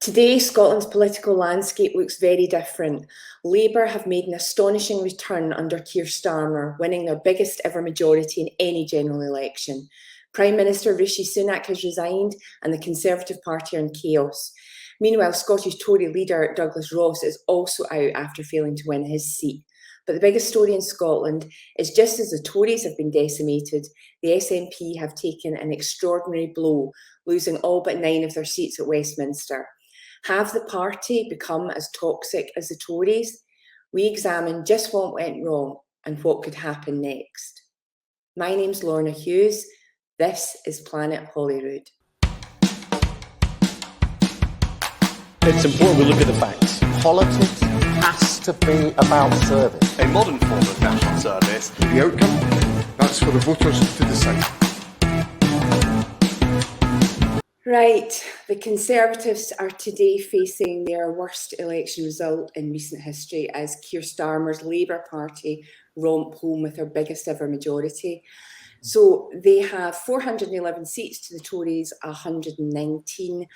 Today, Scotland's political landscape looks very different. Labour have made an astonishing return under Keir Starmer, winning their biggest ever majority in any general election. Prime Minister Rishi Sunak has resigned and the Conservative Party are in chaos. Meanwhile, Scottish Tory leader Douglas Ross is also out after failing to win his seat. But the biggest story in Scotland is just as the Tories have been decimated, the SNP have taken an extraordinary blow, losing all but 9 of their seats at Westminster. Have the party become as toxic as the Tories? We examine just what went wrong and what could happen next. My name's Lorna Hughes. This is Planet Holyrood. It's important we look at the facts. Politics has to be about service. A modern form of national service. The outcome, that's for the voters to decide. Right, the Conservatives are today facing their worst election result in recent history as Keir Starmer's Labour Party romp home with their biggest ever majority. So they have 411 seats to the Tories, 119.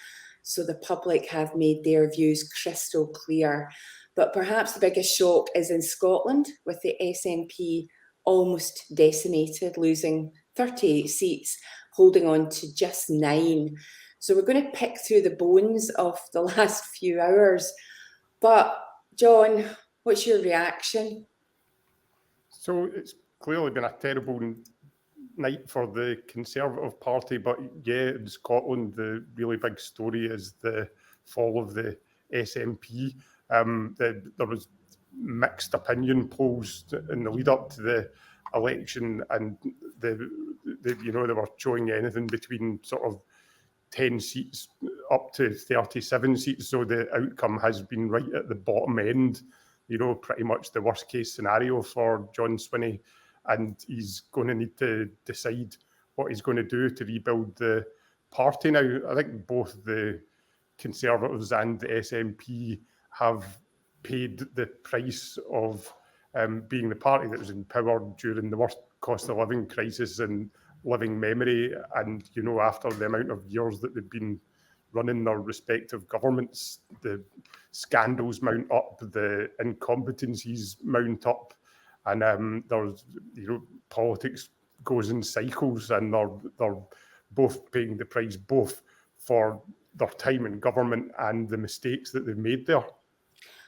So the public have made their views crystal clear. But perhaps the biggest shock is in Scotland, with the SNP almost decimated, losing 38 seats, holding on to just 9. So we're going to pick through the bones of the last few hours. But John, what's your reaction? So it's clearly been a terrible night for the Conservative Party, but yeah, in Scotland, the really big story is the fall of the SNP. There was mixed opinion polls in the lead up to the election, and they were showing anything between sort of 10 seats up to 37 seats. So the outcome has been right at the bottom end, pretty much the worst case scenario for John Swinney. And he's going to need to decide what he's going to do to rebuild the party now. I think both the Conservatives and the SNP have paid the price of being the party that was in power during the worst cost of living crisis in living memory. And, after the amount of years that they've been running their respective governments, the scandals mount up, the incompetencies mount up. And there's, politics goes in cycles, and they're both paying the price, both for their time in government and the mistakes that they've made there.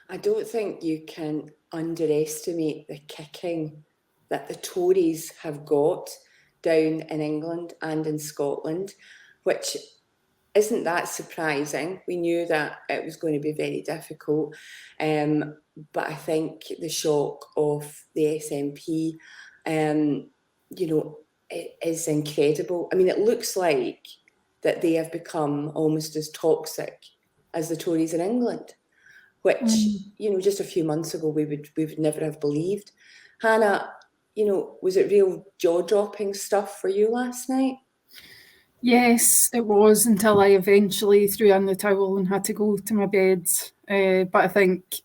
I don't think you can underestimate the kicking that the Tories have got down in England and in Scotland, which isn't that surprising. We knew that it was going to be very difficult. But I think the shock of the SNP, it is incredible. I mean, it looks like that they have become almost as toxic as the Tories in England, which, just a few months ago, we would never have believed. Hannah, was it real jaw-dropping stuff for you last night? Yes, it was, until I eventually threw in the towel and had to go to my bed. But I think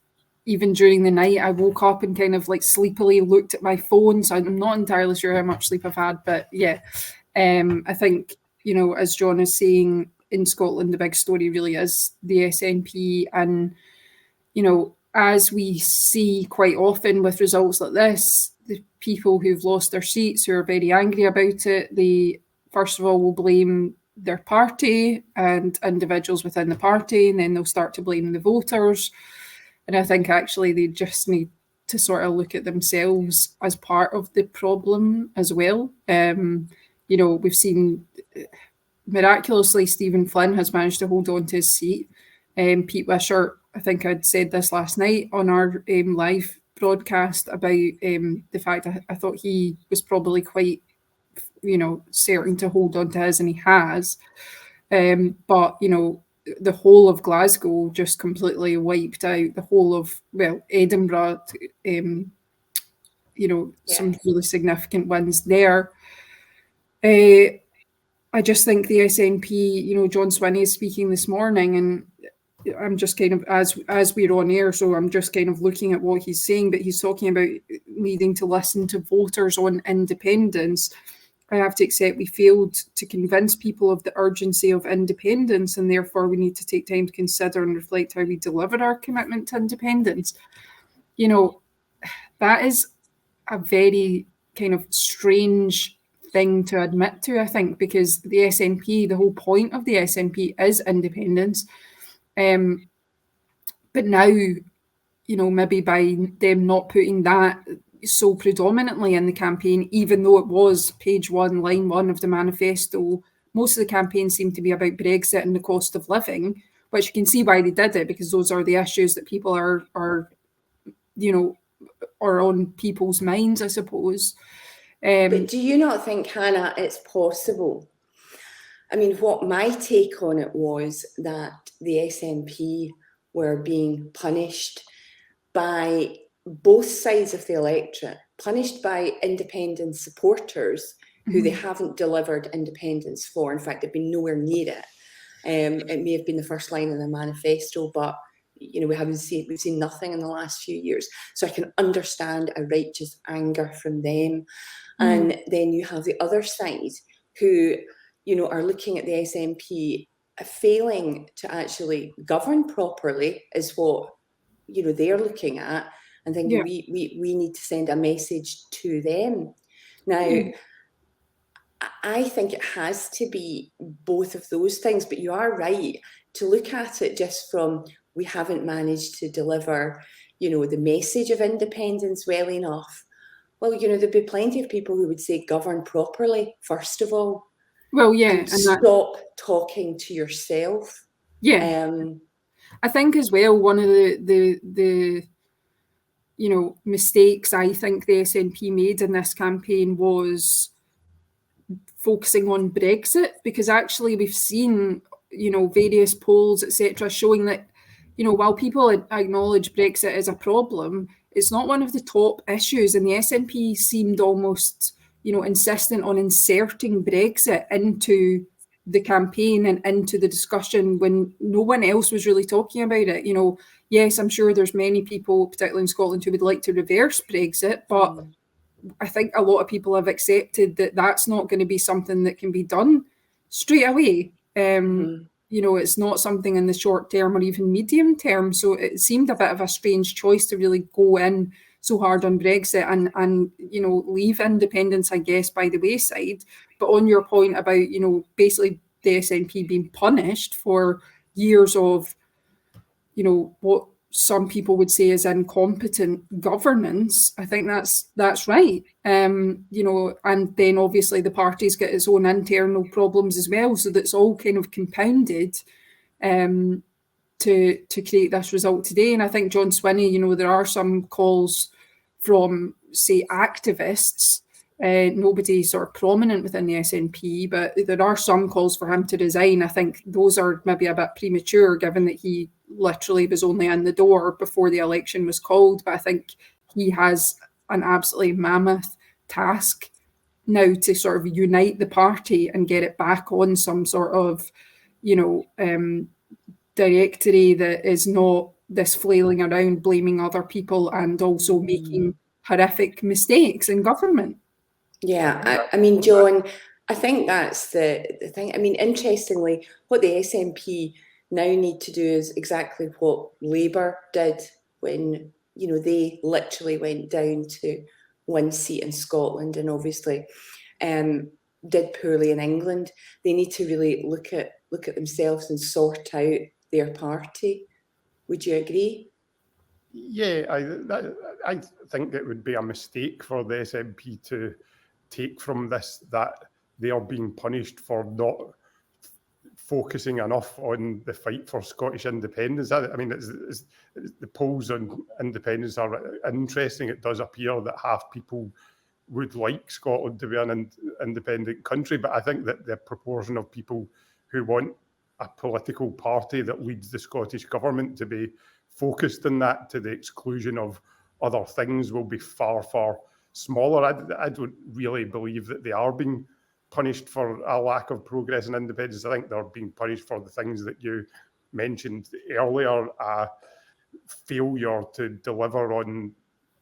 even during the night, I woke up and kind of sleepily looked at my phone. So I'm not entirely sure how much sleep I've had. But yeah, I think, as John is saying, in Scotland, the big story really is the SNP. And, as we see quite often with results like this, the people who've lost their seats, who are very angry about it, they first of all will blame their party and individuals within the party, and then they'll start to blame the voters. And I think actually they just need to sort of look at themselves as part of the problem as well. We've seen miraculously Stephen Flynn has managed to hold on to his seat. Pete Wishart, I think I'd said this last night on our live broadcast about the fact I thought he was probably quite certain to hold on to his, and he has. But, the whole of Glasgow just completely wiped out. The whole of, Edinburgh, some really significant wins there. I just think the SNP, John Swinney is speaking this morning, and I'm just kind of, as we're on air, so I'm just kind of looking at what he's saying, but he's talking about needing to listen to voters on independence. I have to accept we failed to convince people of the urgency of independence, and therefore we need to take time to consider and reflect how we deliver our commitment to independence. You know, that is a very kind of strange thing to admit to, I think, because the SNP, the whole point of the SNP is independence. But now, you know, maybe by them not putting that so predominantly in the campaign, even though it was page 1, line 1 of the manifesto, most of the campaign seemed to be about Brexit and the cost of living, which you can see why they did it, because those are the issues that people are you know, are on people's minds, I suppose. But do you not think, Hannah, it's possible? I mean, what my take on it was that the SNP were being punished by both sides of the electorate, punished by independent supporters who they haven't delivered independence for. In fact, they've been nowhere near it. It may have been the first line in the manifesto, but you know, we've seen nothing in the last few years. So I can understand a righteous anger from them. And then you have the other side who, you know, are looking at the SNP failing to actually govern properly, is what, you know, they're looking at, and thinking we need to send a message to them. Now, I think it has to be both of those things, but you are right to look at it just from, we haven't managed to deliver, you know, the message of independence well enough. Well, you know, there'd be plenty of people who would say govern properly, first of all. Well, yeah. And stop talking to yourself. Yeah. I think as well, one of the you know, mistakes I think the SNP made in this campaign was focusing on Brexit, because actually we've seen, you know, various polls, etc., showing that, you know, while people acknowledge Brexit as a problem, it's not one of the top issues. And the SNP seemed almost, you know, insistent on inserting Brexit into the campaign and into the discussion when no one else was really talking about it. You know, yes, I'm sure there's many people, particularly in Scotland, who would like to reverse Brexit, but I think a lot of people have accepted that that's not going to be something that can be done straight away. You know, it's not something in the short term or even medium term. So it seemed a bit of a strange choice to really go in so hard on Brexit and you know, leave independence, I guess, by the wayside. But on your point about, you know, basically the SNP being punished for years of, you know, what some people would say is incompetent governance, I think that's right. You know, and then obviously the party's got its own internal problems as well, so that's all kind of compounded to create this result today. And I think John Swinney, you know, there are some calls from, say, activists, nobody sort of prominent within the SNP, but there are some calls for him to resign. I think those are maybe a bit premature, given that he literally was only in the door before the election was called. But I think he has an absolutely mammoth task now to sort of unite the party and get it back on some sort of, you know, directory that is not this flailing around blaming other people and also making horrific mistakes in government. Yeah, I mean, John, I think that's the thing. I mean, interestingly, what the SNP now need to do is exactly what Labour did when, you know, they literally went down to one seat in Scotland and obviously did poorly in England. They need to really look at themselves and sort out their party. Would you agree? Yeah, I think it would be a mistake for the SNP to take from this that they are being punished for not focusing enough on the fight for Scottish independence. I mean, the polls on independence are interesting. It does appear that half people would like Scotland to be an independent country, but I think that the proportion of people who want a political party that leads the Scottish government to be focused on that to the exclusion of other things will be far, far smaller. I don't really believe that they are being punished for a lack of progress and independence. I think they're being punished for the things that you mentioned earlier, a failure to deliver on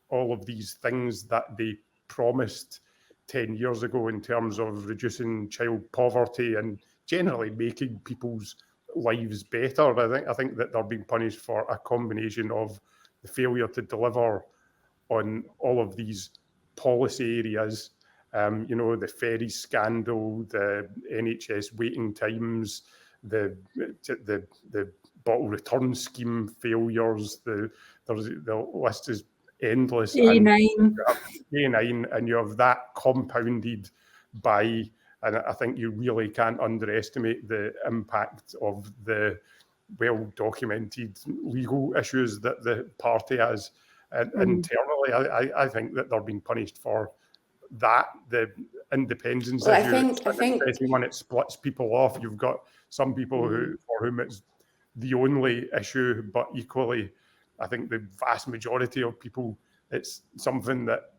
all of these things that they promised 10 years ago in terms of reducing child poverty and generally making people's lives better. I think that they're being punished for a combination of the failure to deliver on all of these policy areas. The ferry scandal, the NHS waiting times, the bottle return scheme failures. The list is endless. A9. And you have that compounded by, and I think you really can't underestimate the impact of the well-documented legal issues that the party has internally. I think that they're being punished for that, the independence issue. I think especially when it splits people off. You've got some people for whom it's the only issue, but equally, I think the vast majority of people, it's something that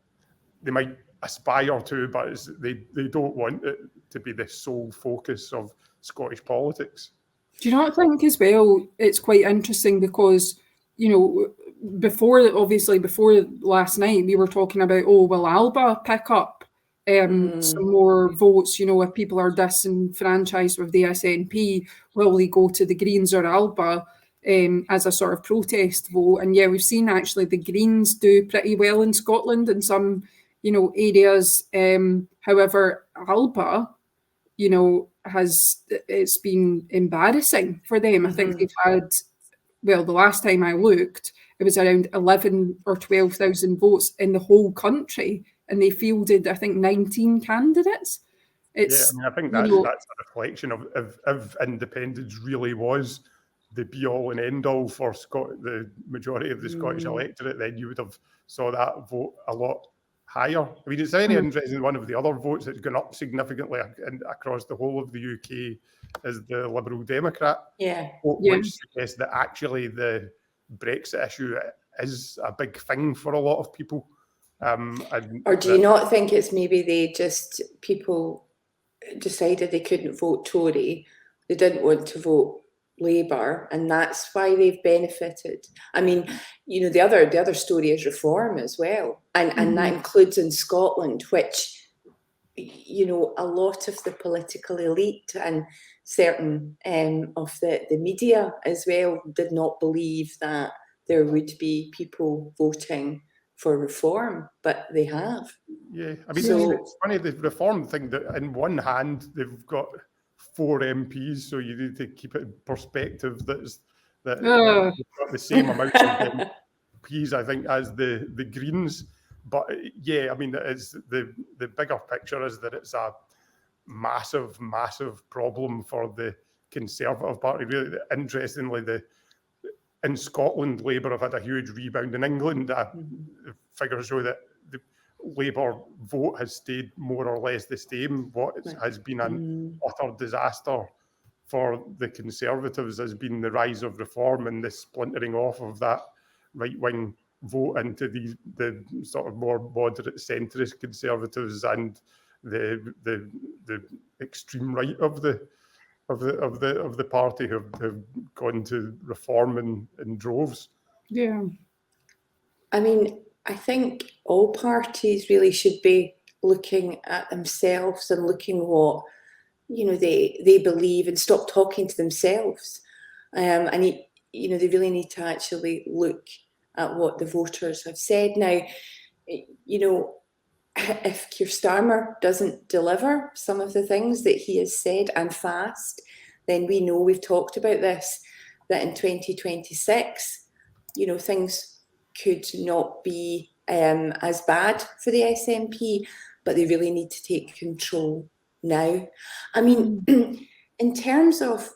they might aspire to, but they don't want it to be the sole focus of Scottish politics. Do you not think as well, it's quite interesting because, before last night, we were talking about, will Alba pick up some more votes? If people are disenfranchised with the SNP, will they go to the Greens or Alba as a sort of protest vote? And yeah, we've seen actually the Greens do pretty well in Scotland in some, areas. However, Alba, it's been embarrassing for them. I think they've had, the last time I looked, it was around 11 or 12,000 votes in the whole country, and they fielded, I think, 19 candidates. I think that's a reflection of if independence really was the be-all and end-all for the majority of the Scottish electorate, then you would have saw that vote a lot higher. I mean, it's very interesting. One of the other votes that's gone up significantly across the whole of the UK is the Liberal Democrat vote, which suggests that actually the Brexit issue is a big thing for a lot of people. Or do you not think it's maybe people decided they couldn't vote Tory, they didn't want to vote Labour, and that's why they've benefited? I mean, the other story is reform as well, and that includes in Scotland, which a lot of the political elite and certain of the media as well did not believe that there would be people voting for reform, but they have. Yeah, I mean, it's funny, the reform thing, that in one hand they've got 4 MPs, so you need to keep it in perspective that they've got the same amount of MPs, I think, as the Greens. But yeah, I mean, it's the bigger picture is that it's a massive, massive problem for the Conservative Party. Really, interestingly, in Scotland, Labour have had a huge rebound. In England, the figures show that the Labour vote has stayed more or less the same. What has been an utter disaster for the Conservatives has been the rise of reform and the splintering off of that right-wing vote into the sort of more moderate centrist Conservatives and the extreme right of the party who have gone to reform in droves. Yeah, I mean, I think all parties really should be looking at themselves and looking what they believe and stop talking to themselves. And they really need to actually look at what the voters have said. Now, if Keir Starmer doesn't deliver some of the things that he has said and fast, then we know, we've talked about this, that in 2026, things could not be as bad for the SNP, but they really need to take control now. I mean, in terms of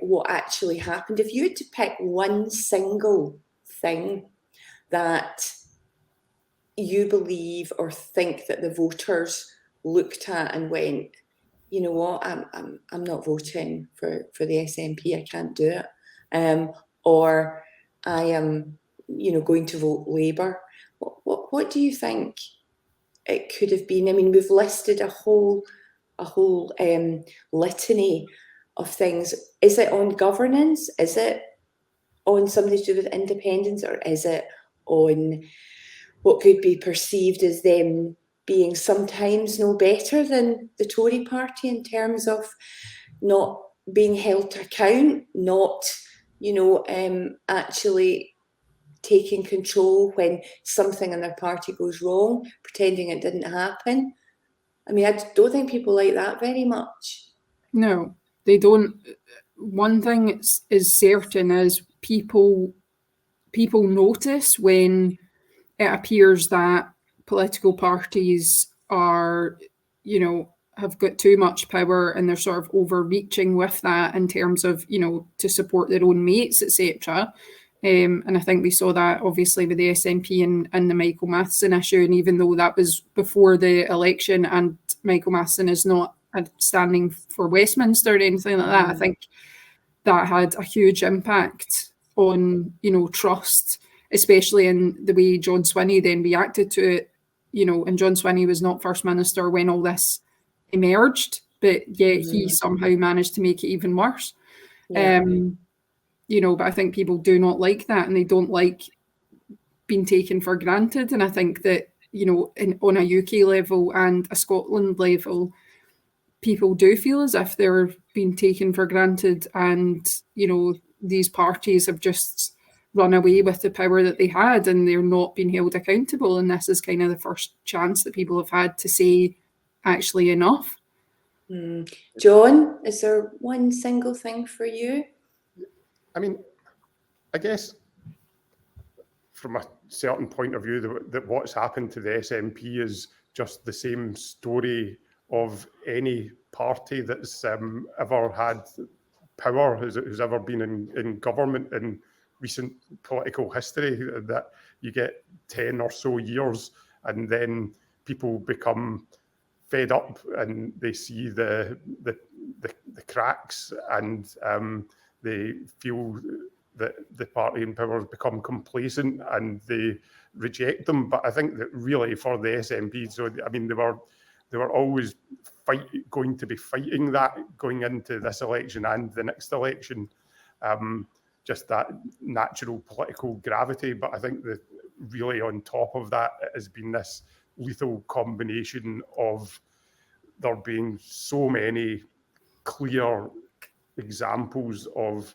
what actually happened, if you had to pick one single thing that you believe or think that the voters looked at and went, you know what, I'm not voting for the SNP, I can't do it, or I am, going to vote Labour. What do you think it could have been? I mean, we've listed a whole litany of things. Is it on governance? Is it on something to do with independence, or is it on what could be perceived as them being sometimes no better than the Tory party in terms of not being held to account, not, actually taking control when something in their party goes wrong, pretending it didn't happen. I mean, I don't think people like that very much. No, they don't. One thing is certain is people notice when it appears that political parties are, have got too much power and they're sort of overreaching with that in terms of, to support their own mates, etc. And I think we saw that obviously with the SNP and the Michael Matheson issue. And even though that was before the election and Michael Matheson is not standing for Westminster or anything like that, I think that had a huge impact on, trust, especially in the way John Swinney then reacted to it, and John Swinney was not First Minister when all this emerged, but yet he somehow managed to make it even worse. Yeah. But I think people do not like that, and they don't like being taken for granted. And I think that, on a UK level and a Scotland level, people do feel as if they're being taken for granted, and, these parties have just run away with the power that they had and they're not being held accountable. And this is kind of the first chance that people have had to say, actually, enough. John, is there one single thing for you? I mean, I guess from a certain point of view, that what's happened to the SNP is just the same story of any party that's ever had power, who's ever been in government in recent political history, that you get 10 or so years and then people become fed up and they see the cracks, and they feel that the party in power has become complacent and they reject them. But I think that really for the SNP, so I mean, they were always going to be fighting that going into this election and the next election, just that natural political gravity. But I think that really on top of that has been this lethal combination of there being so many clear examples of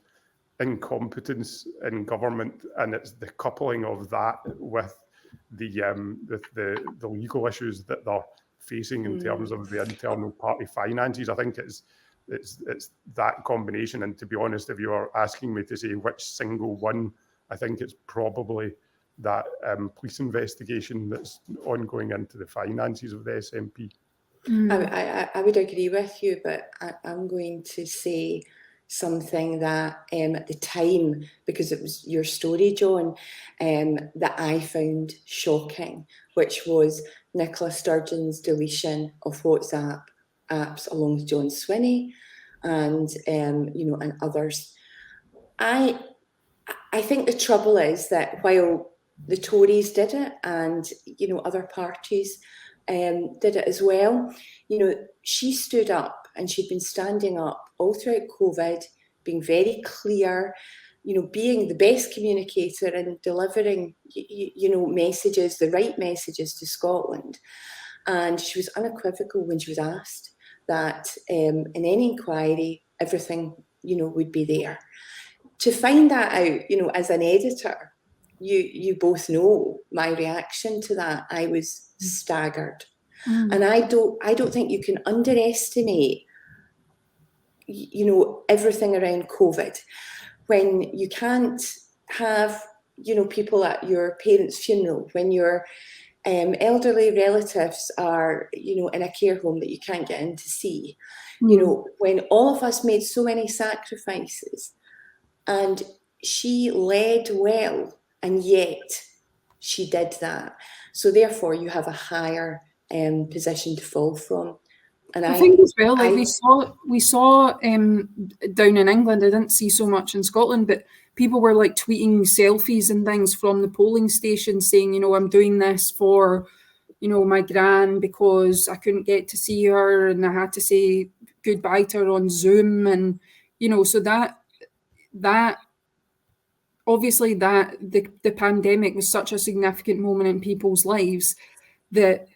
incompetence in government, and it's the coupling of that with the legal issues that they're facing in terms of the internal party finances. I think it's that combination. And to be honest, if you are asking me to say which single one, I think it's probably that police investigation that's ongoing into the finances of the SNP. I would agree with you, but I'm going to say something that at the time, because it was your story, John, that I found shocking, which was Nicola Sturgeon's deletion of WhatsApp apps along with John Swinney and and others. I think the trouble is that while the Tories did it and other parties did it as well, she stood up, and she'd been standing up all throughout COVID, being very clear, being the best communicator and delivering, messages, the right messages to Scotland. And she was unequivocal when she was asked that in any inquiry, everything, would be there. To find that out, as an editor, you both know my reaction to that. I was staggered. And I don't think you can underestimate, everything around COVID. When you can't have, people at your parents' funeral, when your elderly relatives are, in a care home that you can't get in to see, when all of us made so many sacrifices, and she led well, and yet she did that. So therefore, you have a higher position to fall from. And I think as well, like we saw down in England, I didn't see so much in Scotland, but people were like tweeting selfies and things from the polling station saying, I'm doing this for, my gran because I couldn't get to see her and I had to say goodbye to her on Zoom. And, so that obviously that the pandemic was such a significant moment in people's lives that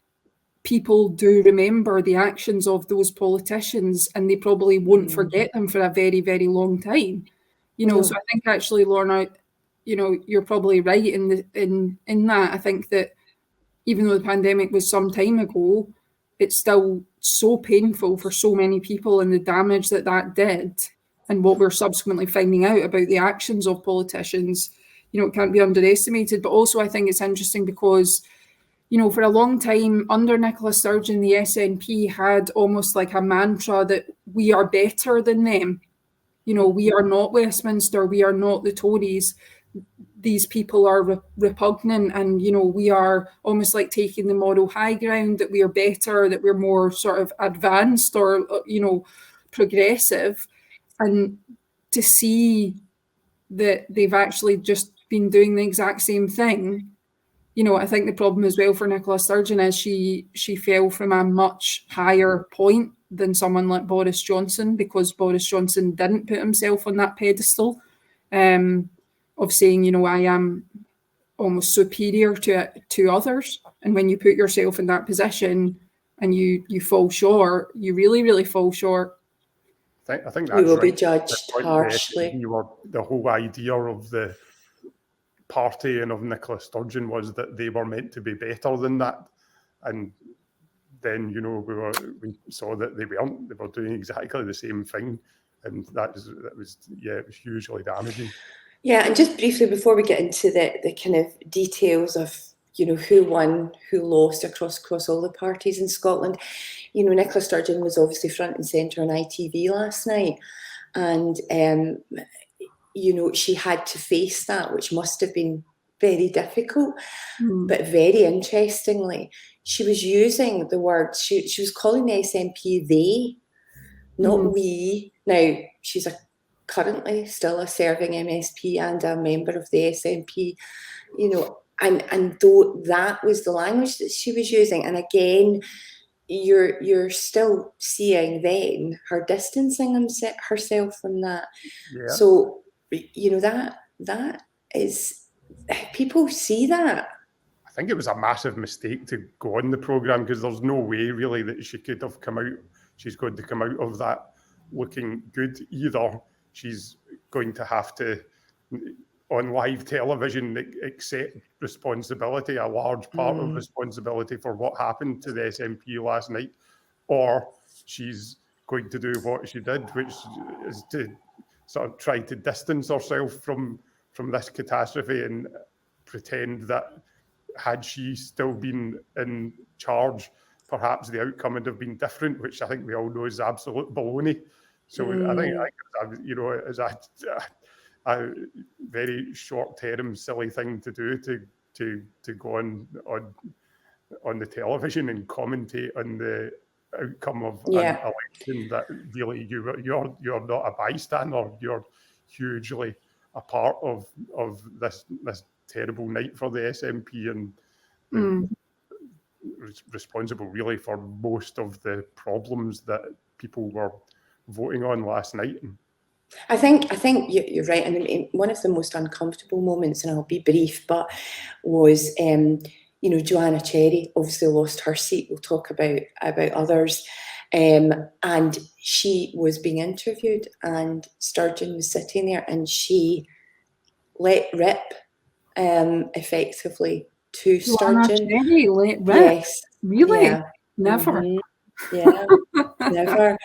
people do remember the actions of those politicians, and they probably won't forget them for a very, very long time. So I think actually, Lorna, you're probably right in that. I think that even though the pandemic was some time ago, it's still so painful for so many people, and the damage that did, and what we're subsequently finding out about the actions of politicians, it can't be underestimated. But also I think it's interesting because, for a long time under Nicola Sturgeon, the SNP had almost like a mantra that we are better than them. We are not Westminster, we are not the Tories. These people are repugnant, and we are almost like taking the moral high ground, that we are better, that we're more sort of advanced or progressive. And to see that they've actually just been doing the exact same thing, I think the problem as well for Nicola Sturgeon is she fell from a much higher point than someone like Boris Johnson, because Boris Johnson didn't put himself on that pedestal of saying, I am almost superior to others. And when you put yourself in that position and you fall short, you really, really fall short. I think that's we will right. be judged harshly. The whole idea of the party and of Nicola Sturgeon was that they were meant to be better than that, and then we saw that they weren't. They were doing exactly the same thing, and it was hugely damaging. Yeah, and just briefly before we get into the kind of details of who won, who lost across all the parties in Scotland, Nicola Sturgeon was obviously front and centre on ITV last night, and she had to face that, which must have been very difficult. But very interestingly, she was using the word, she was calling the SNP they, not we. Now, she's currently still a serving MSP and a member of the SNP, and though that was the language that she was using, and again, you're still seeing then her distancing herself from that. Yeah. So that is, people see that. I think it was a massive mistake to go on the programme, because there's no way really that she's going to come out of that looking good. Either she's going to have to, on live television, accept responsibility, a large part of responsibility for what happened to the SNP last night, or she's going to do what she did, which is to sort of try to distance herself from this catastrophe and pretend that had she still been in charge, perhaps the outcome would have been different, which I think we all know is absolute baloney. So I think it's a very short-term, silly thing to do, to go on the television and commentate on the outcome of an election that really you're not a bystander. You're hugely a part of this terrible night for the SNP, and responsible really for most of the problems that people were voting on last night. I think you're right. And one of the most uncomfortable moments, and I'll be brief, but was Joanna Cherry obviously lost her seat. We'll talk about others. And she was being interviewed, and Sturgeon was sitting there, and she let rip effectively to Joanna Sturgeon. Cherry let rip? Yes. Really? Yeah. Never. Yeah, never.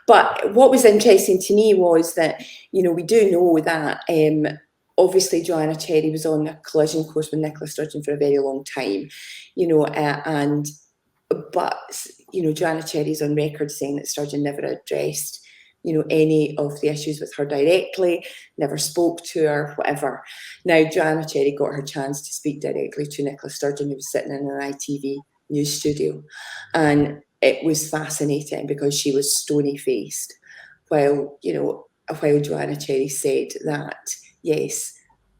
But what was interesting to me was that, we do know that obviously Joanna Cherry was on a collision course with Nicola Sturgeon for a very long time, but Joanna Cherry's on record saying that Sturgeon never addressed, any of the issues with her directly, never spoke to her, whatever. Now, Joanna Cherry got her chance to speak directly to Nicola Sturgeon, who was sitting in an ITV news studio, and it was fascinating because she was stony-faced, while Joanna Cherry said that, yes,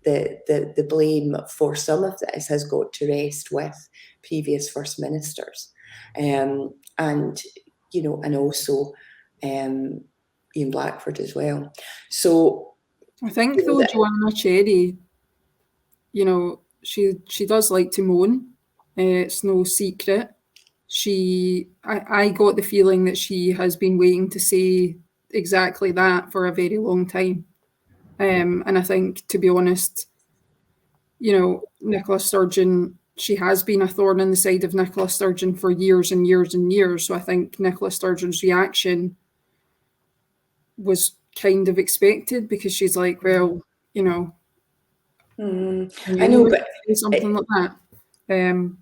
the blame for some of this has got to rest with previous First Ministers, and also Ian Blackford as well. So I think though Joanna Cherry, she does like to moan. It's no secret. I got the feeling that she has been waiting to say exactly that for a very long time. And I think, to be honest, Nicola Sturgeon, she has been a thorn in the side of Nicola Sturgeon for years and years and years. So I think Nicola Sturgeon's reaction was kind of expected, because she's like, well, I know, but something like that.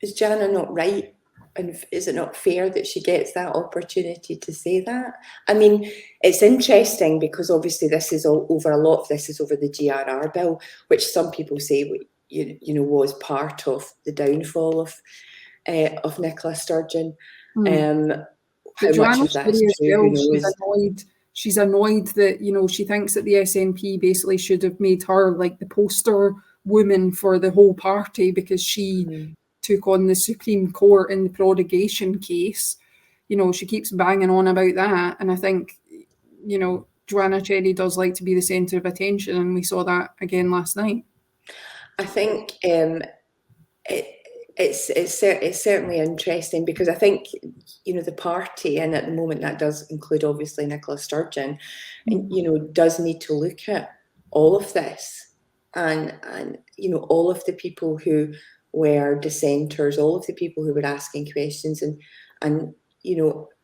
Is Joanna not right? And is it not fair that she gets that opportunity to say that? I mean, it's interesting because obviously this is all over, a lot of this is over the GRR bill, which some people say, was part of the downfall of Nicola Sturgeon. How much of that is true? Who knows? She's annoyed that, she thinks that the SNP basically should have made her like the poster woman for the whole party, because she took on the Supreme Court in the prorogation case. She keeps banging on about that. And I think, Joanna Cherry does like to be the centre of attention, and we saw that again last night. I think it's certainly interesting, because I think, the party, and at the moment that does include obviously Nicola Sturgeon, and, does need to look at all of this and all of the people who were dissenters, all of the people who were asking questions, and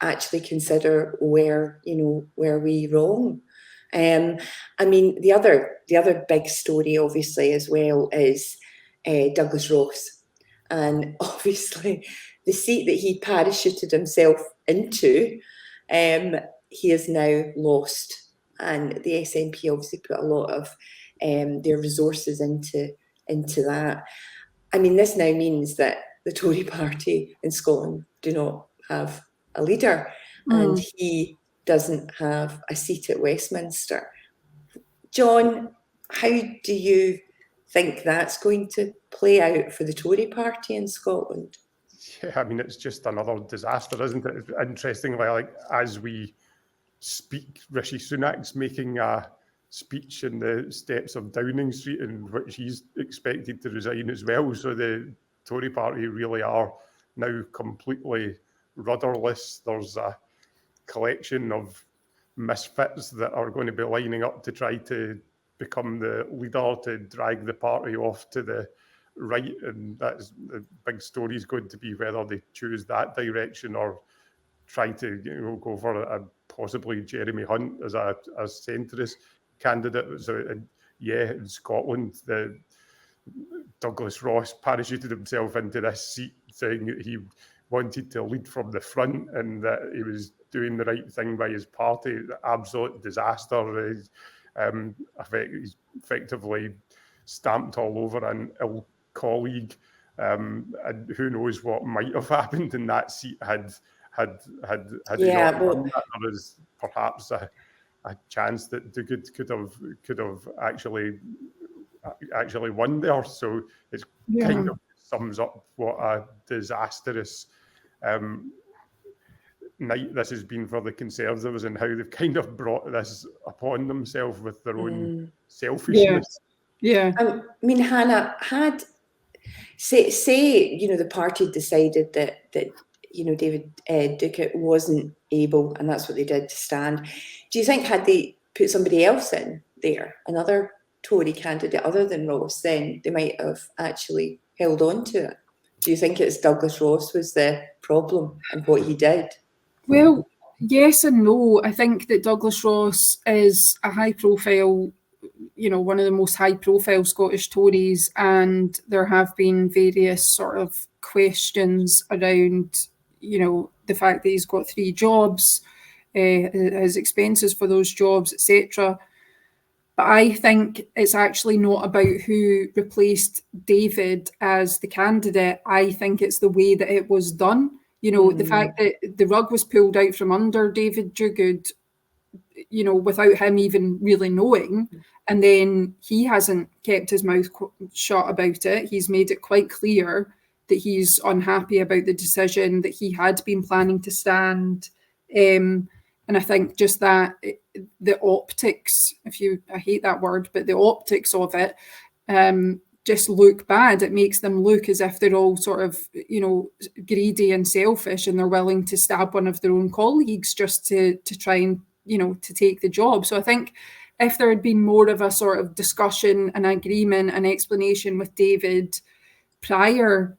actually consider where we wrong. I mean, the other big story obviously as well is Douglas Ross. And obviously, the seat that he parachuted himself into, he has now lost. And the SNP obviously put a lot of their resources into that. I mean, this now means that the Tory party in Scotland do not have a leader, and he doesn't have a seat at Westminster. John, how do you think that's going to play out for the Tory party in Scotland? Yeah, I mean, it's just another disaster, isn't it? Interestingly, like, as we speak, Rishi Sunak's making a speech in the steps of Downing Street, in which he's expected to resign as well. So the Tory party really are now completely rudderless. There's a collection of misfits that are going to be lining up to try to become the leader, to drag the party off to the right, and that's the big story is going to be whether they choose that direction or try to go for a possibly Jeremy Hunt as a centrist candidate. So in Scotland, the Douglas Ross parachuted himself into this seat saying that he wanted to lead from the front and that he was doing the right thing by his party. Absolute disaster. He's effectively stamped all over an ill colleague, and who knows what might have happened in that seat had he not done that. There is perhaps a chance that Duguid could have actually won there. So it's kind of sums up what a disastrous night this has been for the Conservatives, and how they've kind of brought this upon themselves with their own selfishness. Yeah. I mean, Hannah, say the party decided that David Duguid wasn't able, and that's what they did, to stand. Do you think had they put somebody else in there, another Tory candidate other than Ross, then they might have actually held on to it? Do you think it's Douglas Ross was the problem and what he did? Well, yes and no. I think that Douglas Ross is a high-profile, one of the most high-profile Scottish Tories, and there have been various sort of questions around, the fact that he's got 3 jobs, his expenses for those jobs, etc. But I think it's actually not about who replaced David as the candidate. I think it's the way that it was done. The fact that the rug was pulled out from under David Duguid, without him even really knowing. And then he hasn't kept his mouth shut about it. He's made it quite clear that he's unhappy about the decision, that he had been planning to stand. And I think just that, the optics, I hate that word, but the optics of it, just look bad. It makes them look as if they're all sort of, greedy and selfish, and they're willing to stab one of their own colleagues just to try and, to take the job. So I think if there had been more of a sort of discussion, an agreement, an explanation with David prior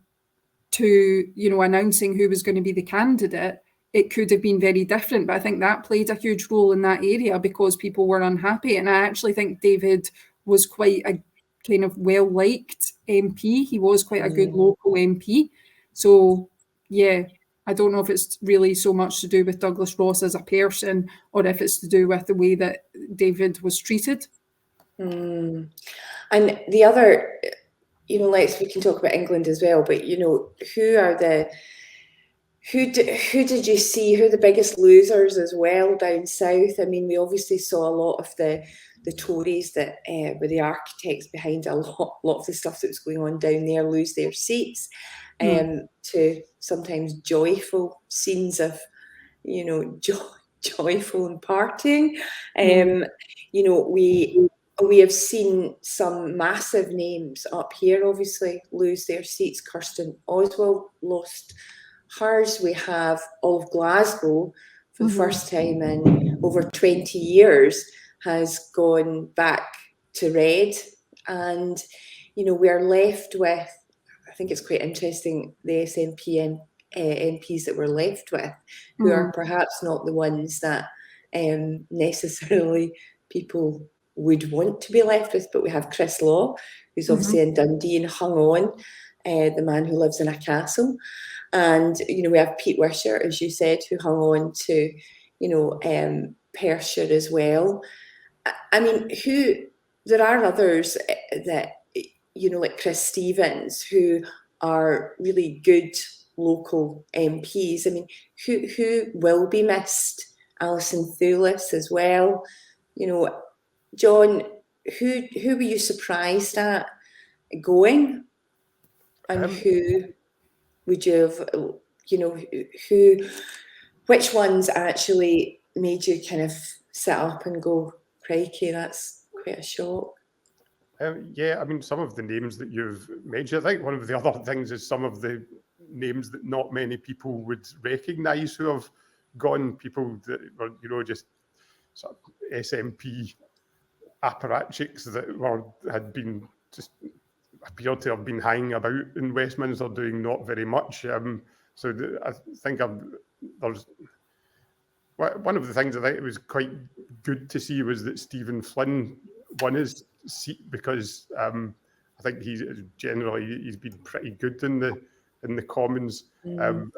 to, announcing who was going to be the candidate, it could have been very different. But I think that played a huge role in that area because people were unhappy. And I actually think David was quite a kind of well-liked MP. He was quite a good local MP. So, yeah, I don't know if it's really so much to do with Douglas Ross as a person or if it's to do with the way that David was treated. And the other, we can talk about England as well, but, who did you see? Who are the biggest losers as well down south? I mean, we obviously saw a lot of the Tories that were the architects behind a lot of the stuff that was going on down there lose their seats to sometimes joyful scenes of, joyful and partying. We have seen some massive names up here obviously lose their seats. Kirsten Oswald lost hers. We have all of Glasgow for the first time in over 20 years has gone back to red. And, we're left with, I think it's quite interesting, the SNP MPs that we're left with, who are perhaps not the ones that necessarily people would want to be left with. But we have Chris Law, who's obviously in Dundee and hung on, the man who lives in a castle. And, we have Pete Wisher, as you said, who hung on to, Perthshire as well. I mean, there are others that, like Chris Stevens, who are really good local MPs. I mean, who will be missed? Alison Thewlis as well. John, who were you surprised at going? And who would you have, which ones actually made you kind of sit up and go, crikey, that's quite a shock? Yeah, I mean, some of the names that you've mentioned, I think one of the other things is some of the names that not many people would recognise who have gone, people that were, just sort of SNP apparatchiks that had been just appeared to have been hanging about in Westminster doing not very much. So I think there's one of the things I think it was quite good to see was that Stephen Flynn won his seat because I think he's been pretty good in the Commons. An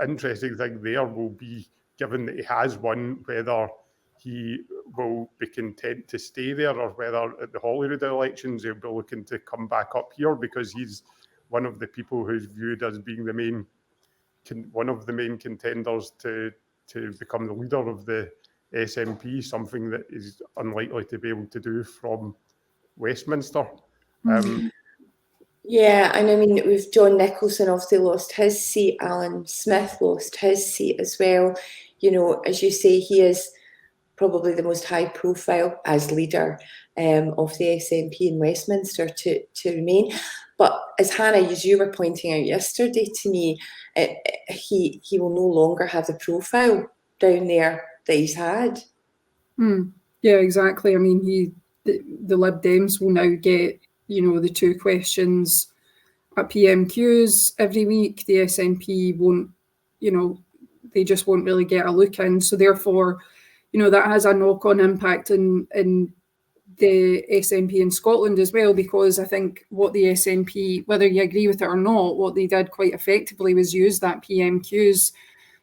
interesting thing there will be, given that he has won, whether he will be content to stay there or whether at the Holyrood elections he'll be looking to come back up here, because he's one of the people who's viewed as being one of the main contenders to become the leader of the SNP, something that is unlikely to be able to do from Westminster. Yeah, and I mean, with John Nicholson obviously lost his seat, Alan Smith lost his seat as well. As you say, he is probably the most high profile as leader of the SNP in Westminster to remain. But as Hannah, as you were pointing out yesterday to me, he will no longer have the profile down there that he's had. Yeah, exactly. I mean, the Lib Dems will now get, the 2 questions at PMQs every week. The SNP won't, they just won't really get a look in. So therefore, that has a knock-on impact in the SNP in Scotland as well, because I think what the SNP, whether you agree with it or not, what they did quite effectively was use that PMQs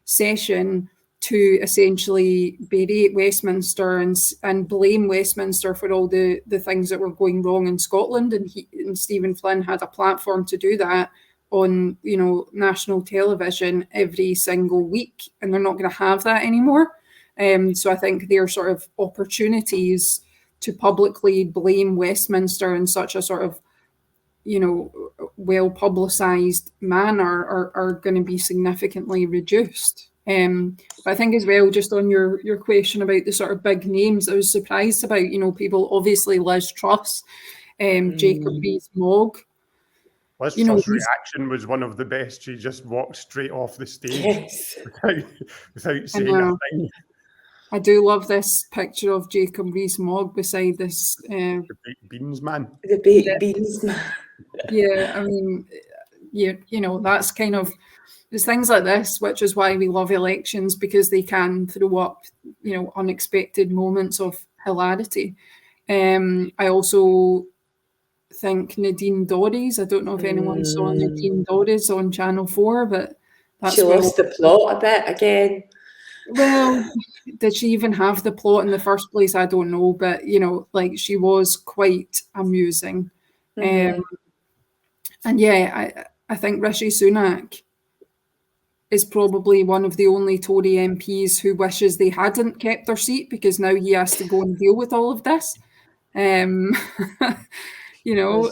session to essentially berate Westminster and blame Westminster for all the things that were going wrong in Scotland. And Stephen Flynn had a platform to do that on, national television every single week, and they're not going to have that anymore. So I think there are sort of opportunities to publicly blame Westminster in such a sort of, well-publicised manner are going to be significantly reduced. But I think as well, just on your question about the sort of big names, I was surprised about, people, obviously Liz Truss Jacob Rees-Mogg. Liz You know, Truss's he's- reaction was one of the best. She just walked straight off the stage Yes. without saying a thing. I do love this picture of Jacob Rees-Mogg beside this. The baked beans man. The baked beans man. Yeah, I mean, you know, that's kind of, there's things like this, which is why we love elections, because they can throw up, you know, unexpected moments of hilarity. I also think Nadine Dorries, I don't know if anyone saw Nadine Dorries on Channel 4, but that's She where, lost the plot a bit again. well, did she even have the plot in the first place? I don't know, but, you know, like, she was quite amusing. And yeah, I think Rishi Sunak is probably one of the only Tory MPs who wishes they hadn't kept their seat, because now he has to go and deal with all of this. You know,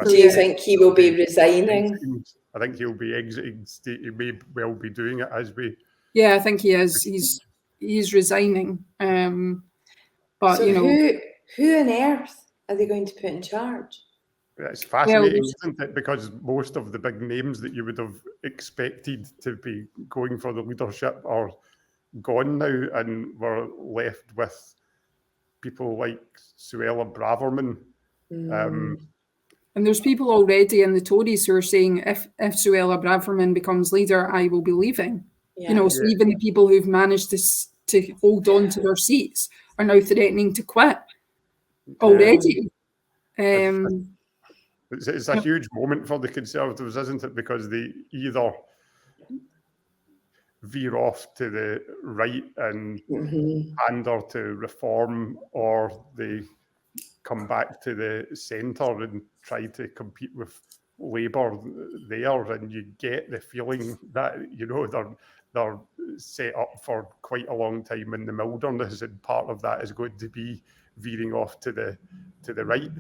Do you think he will be resigning? I think he'll be exiting. He may well be doing it as we. Yeah, I think he is. He's resigning. But So you know, who on earth are they going to put in charge? It's fascinating, isn't it? Because most of the big names that you would have expected to be going for the leadership are gone now, and we're left with people like Suella Braverman. and there's people already in the Tories who are saying, if Suella Braverman becomes leader, I will be leaving. Yeah. You know, so even the people who've managed to hold on to their seats are now threatening to quit already. It's a huge moment for the Conservatives, isn't it? Because they either veer off to the right and pander to reform, or they come back to the centre and try to compete with Labour there. And you get the feeling that, you know, they're set up for quite a long time in the wilderness, and part of that is going to be veering off to the right.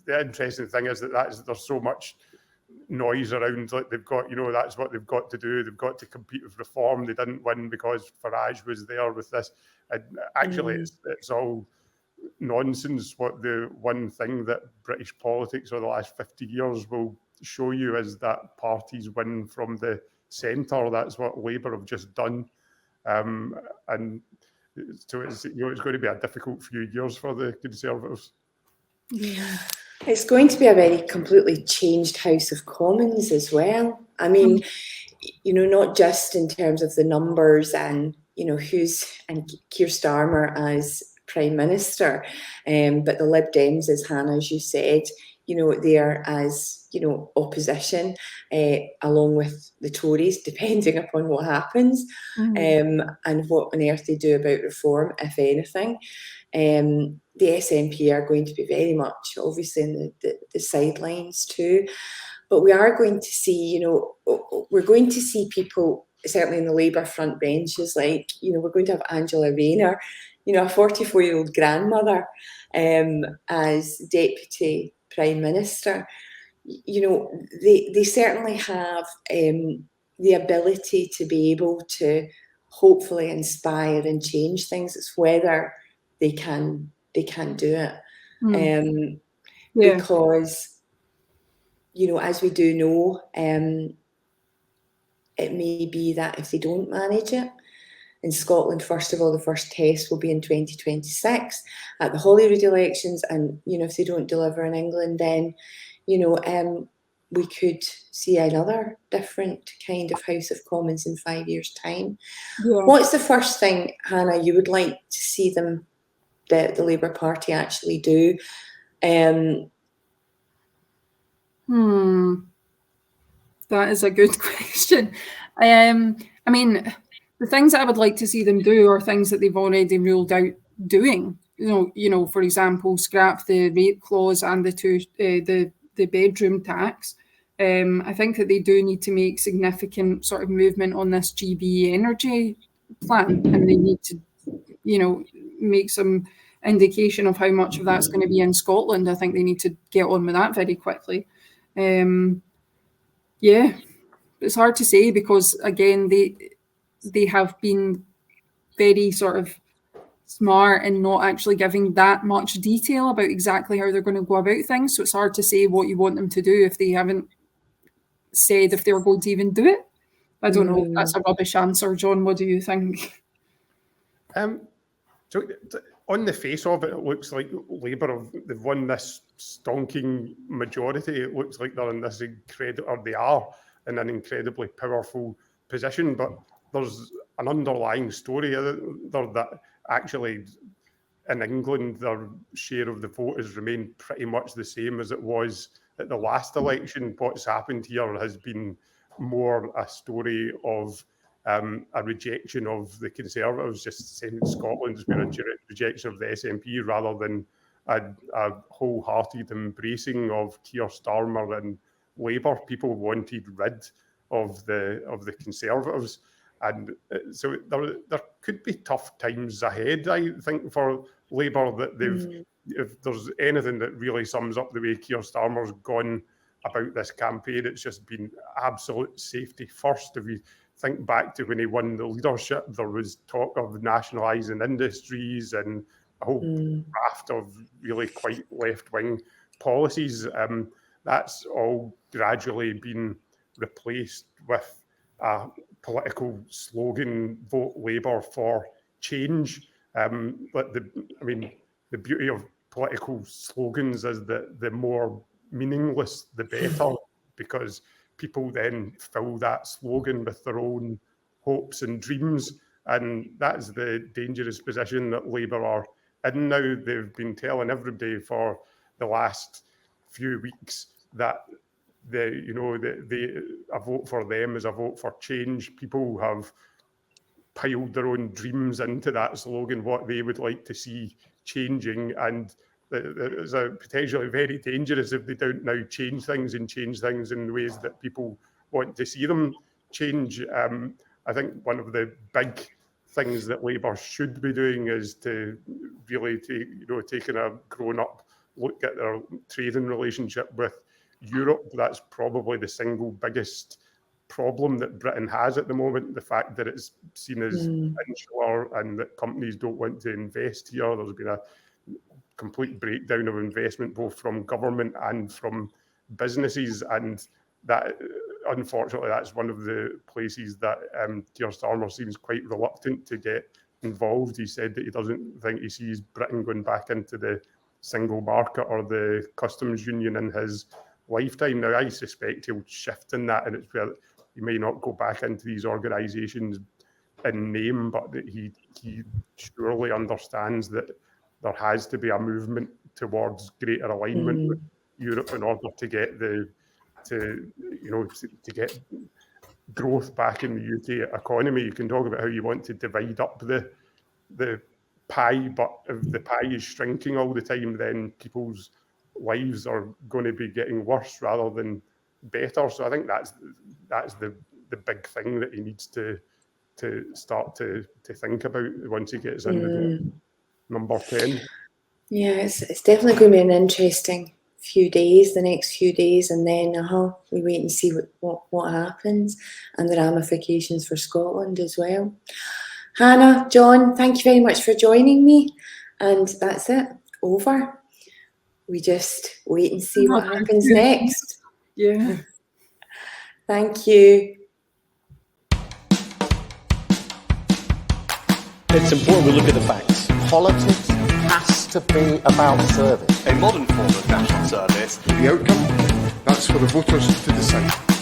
The interesting thing is that there's so much noise around, like they've got, you know, that's what they've got to do. They've got to compete with reform. They didn't win because Farage was there with this. And actually, it's all nonsense. What the one thing that British politics over the last 50 years will show you is that parties win from the centre. That's what Labour have just done. And so it's, you know, it's going to be a difficult few years for the Conservatives. Yeah. It's going to be a very completely changed House of Commons as well. I mean, you know, not just in terms of the numbers and, you know, and Keir Starmer as Prime Minister, but the Lib Dems, as Hannah, as you said, you know, they are as, you know, opposition, along with the Tories, depending upon what happens, and what on earth they do about reform, if anything. The SNP are going to be very much, obviously, in the sidelines too. But we are going to see, you know, we're going to see people, certainly in the Labour front benches, like, you know, we're going to have Angela Rayner, you know, a 44-year-old grandmother, as Deputy Prime Minister. You know, they certainly have the ability to be able to hopefully inspire and change things. It's whether they can do it. Because, you know, as we do know, it may be that if they don't manage it, in Scotland, first of all, the first test will be in 2026 at the Holyrood elections. And, you know, if they don't deliver in England, then, you know, we could see another different kind of House of Commons in 5 years' time. Yeah. What's the first thing, Hannah, you would like to see them, the Labour Party, actually do? That is a good question. I mean, the things that I would like to see them do are things that they've already ruled out doing. You know, for example, scrap the rape clause and the bedroom tax. I think that they do need to make significant sort of movement on this GB energy plan, and they need to, you know, make some indication of how much of that's going to be in Scotland. I think they need to get on with that very quickly. Yeah, it's hard to say because, again, they have been very sort of smart and not actually giving that much detail about exactly how they're going to go about things. So it's hard to say what you want them to do if they haven't said if they're going to even do it. I don't know. That's a rubbish answer. John, what do you think? So on the face of it, it looks like Labour they've won this stonking majority. It looks like they're in this they are in an incredibly powerful position. But there's an underlying story there that actually in England their share of the vote has remained pretty much the same as it was at the last election. What's happened here has been more a story of a rejection of the Conservatives, just saying Scotland's been a rejection of the SNP rather than a wholehearted embracing of Keir Starmer and Labour. People wanted rid of the Conservatives, and so there could be tough times ahead, I think, for Labour. That if there's anything that really sums up the way Keir Starmer's gone about this campaign, it's just been absolute safety first. If you think back to when he won the leadership, there was talk of nationalising industries and a whole raft of really quite left-wing policies. That's all gradually been replaced with a political slogan, vote Labour for change. But the beauty of political slogans is that the more meaningless, the better, because people then fill that slogan with their own hopes and dreams. And that's the dangerous position that Labour are in now. They've been telling everybody for the last few weeks that a vote for them is a vote for change. People have piled their own dreams into that slogan, what they would like to see changing, and it's potentially very dangerous if they don't now change things in ways that people want to see them change. I think one of the big things that Labour should be doing is to really taking a grown-up look at their trading relationship with Europe. That's probably the single biggest problem that Britain has at the moment, the fact that it's seen as insular and that companies don't want to invest here. There's been a complete breakdown of investment both from government and from businesses, and that unfortunately that's one of the places that Keir Starmer seems quite reluctant to get involved. He said that he doesn't think he sees Britain going back into the single market or the customs union in his lifetime. Now I suspect he'll shift in that, and it's where he may not go back into these organisations in name, but that he surely understands that there has to be a movement towards greater alignment with Europe in order to get to get growth back in the UK economy. You can talk about how you want to divide up the pie, but if the pie is shrinking all the time, then people's lives are going to be getting worse rather than better. So I think that's the big thing that he needs to start to think about once he gets into number 10. Yeah, it's definitely going to be an interesting the next few days, and then we wait and see what happens and the ramifications for Scotland as well. Hannah, John, thank you very much for joining me, and that's it, over. We just wait and see what happens next. Yeah. Thank you. It's important we look at the facts. Politics has to be about service. A modern form of national service. The outcome, that's for the voters to decide.